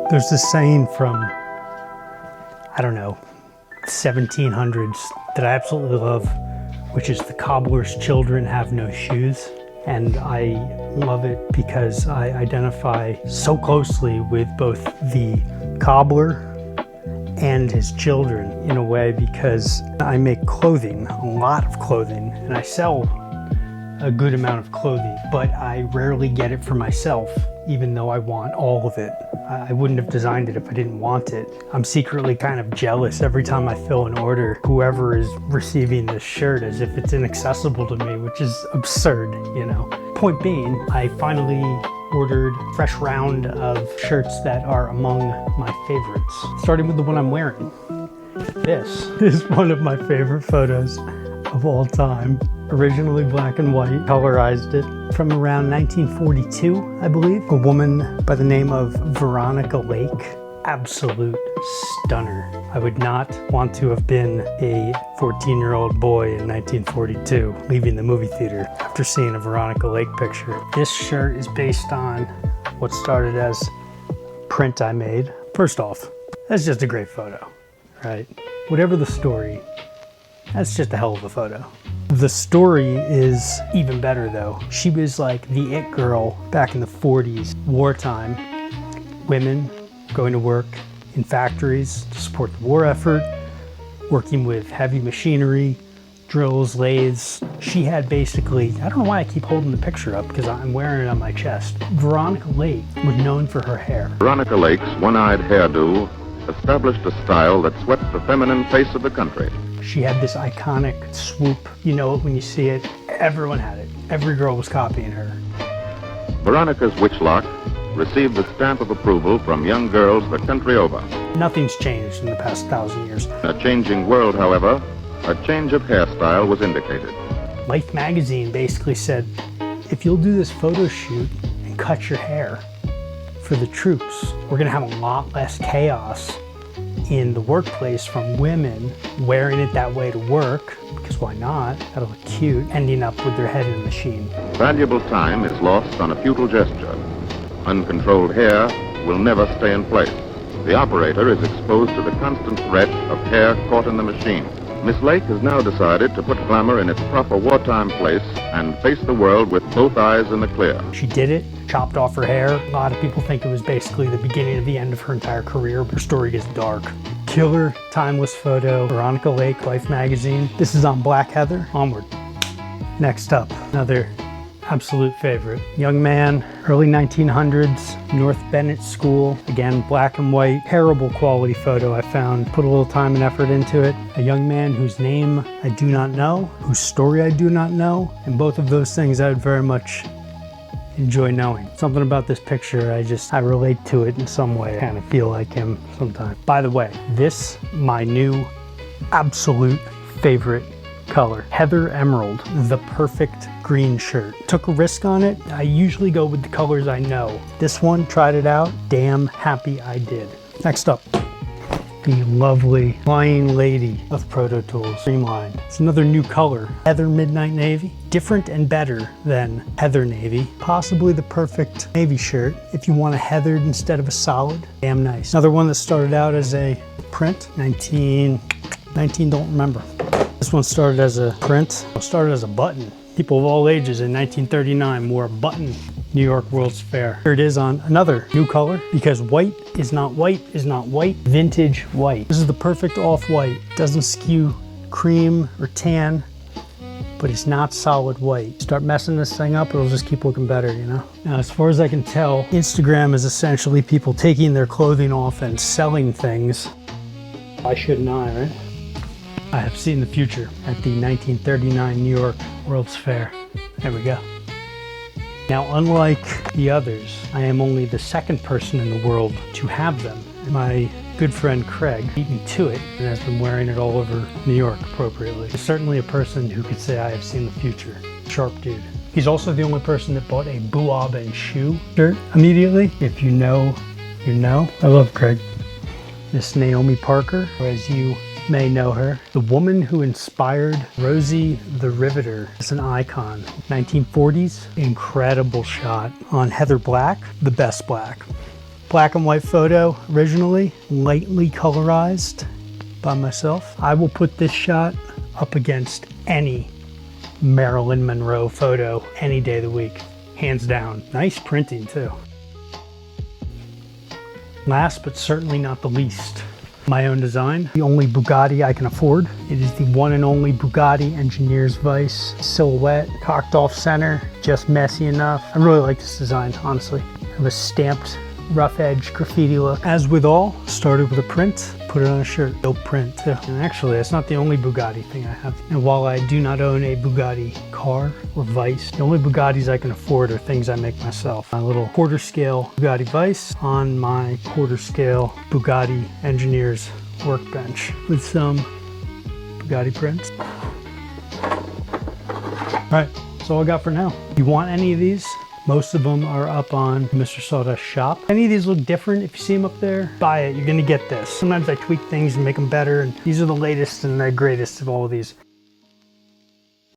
There's this saying from, I don't know, 1700s that I absolutely love, which is the cobbler's children have no shoes. And I love it because I identify so closely with both the cobbler and his children in a way, because I make clothing, a lot of clothing, and I sell a good amount of clothing, but I rarely get it for myself, even though I want all of it. I wouldn't have designed it if I didn't want it. I'm secretly kind of jealous every time I fill an order, whoever is receiving this shirt, as if it's inaccessible to me, which is absurd, you know. Point being, I finally ordered a fresh round of shirts that are among my favorites, starting with the one I'm wearing. This is one of my favorite photos of all time. Originally black and white, colorized it from around 1942, I believe. A woman by the name of Veronica Lake. Absolute stunner. I would not want to have been a 14-year-old boy in 1942 leaving the movie theater after seeing a Veronica Lake picture. This shirt is based on what started as print I made. First off, that's just a great photo, right? Whatever the story, that's just a hell of a photo. The story is even better though. She was like the it girl back in the 40s, wartime. Women going to work in factories to support the war effort, working with heavy machinery, drills, lathes. She had basically, I don't know why I keep holding the picture up because I'm wearing it on my chest. Veronica Lake was known for her hair. Veronica Lake's one-eyed hairdo established a style that swept the feminine face of the country. She had this iconic swoop. You know it when you see it. Everyone had it. Every girl was copying her. Veronica's witchlock received the stamp of approval from young girls the country over. Nothing's changed in the past 1,000 years. In a changing world, however, a change of hairstyle was indicated. Life magazine basically said, if you'll do this photo shoot and cut your hair for the troops, we're gonna have a lot less chaos in the workplace from women wearing it that way to work, because why not? That'll look cute, ending up with their head in a machine. Valuable time is lost on a futile gesture. Uncontrolled hair will never stay in place. The operator is exposed to the constant threat of hair caught in the machine. Miss Lake has now decided to put glamour in its proper wartime place and face the world with both eyes in the clear. She did it, chopped off her hair. A lot of people think it was basically the beginning of the end of her entire career, but her story gets dark. Killer, timeless photo, Veronica Lake, Life magazine. This is on Black Heather. Onward. Next up, another absolute favorite. Young man, early 1900s, North Bennett School. Again, black and white, terrible quality photo I found. Put a little time and effort into it. A young man whose name I do not know, whose story I do not know, and both of those things I would very much enjoy knowing. Something about this picture, I relate to it in some way. I kind of feel like him sometimes. By the way, this, my new absolute favorite color, Heather Emerald, the perfect green shirt. Took a risk on it. I usually go with the colors I know. This one, tried it out. Damn happy I did. Next up, the lovely Flying Lady of Proto Tools, Streamlined. It's another new color, Heather Midnight Navy. Different and better than Heather Navy. Possibly the perfect navy shirt if you want a heathered instead of a solid. Damn nice. Another one that started out as a print, 19, don't remember. This one started as a print, started as a button. People of all ages in 1939 wore a button. New York World's Fair. Here it is on another new color, because white is not white is not white. Vintage white. This is the perfect off-white. Doesn't skew cream or tan, but it's not solid white. Start messing this thing up, it'll just keep looking better, you know? Now, as far as I can tell, Instagram is essentially people taking their clothing off and selling things. Why shouldn't I, right? I have seen the future at the 1939 New York World's Fair. There we go. Now, unlike the others, I am only the second person in the world to have them. My good friend Craig beat me to it and has been wearing it all over New York appropriately. He's certainly a person who could say I have seen the future. Sharp dude. He's also the only person that bought a Boob and Shoe shirt immediately. If you know, you know. I love Craig. Miss Naomi Parker, or as you may know her, the woman who inspired Rosie the Riveter as an icon. 1940s, incredible shot on Heather Black, the best black. Black and white photo originally, lightly colorized by myself. I will put this shot up against any Marilyn Monroe photo any day of the week, hands down. Nice printing too. Last but certainly not the least, my own design, the only Bugatti I can afford. It is the one and only Bugatti Engineer's Vice silhouette, cocked off center, just messy enough. I really like this design, honestly. I have a stamped rough edge graffiti look. As with all, started with a print, put it on a shirt. Dope print too. And actually, that's not the only Bugatti thing I have. And while I do not own a Bugatti car or Vice, the only Bugattis I can afford are things I make myself. My little quarter scale Bugatti Vice on my quarter scale Bugatti Engineer's workbench with some Bugatti prints. All right, that's all I got for now. If you want any of these, most of them are up on Mr. Sawdust shop. Any of these look different, if you see them up there, buy it, you're gonna get this. Sometimes I tweak things and make them better, and these are the latest and the greatest of all of these.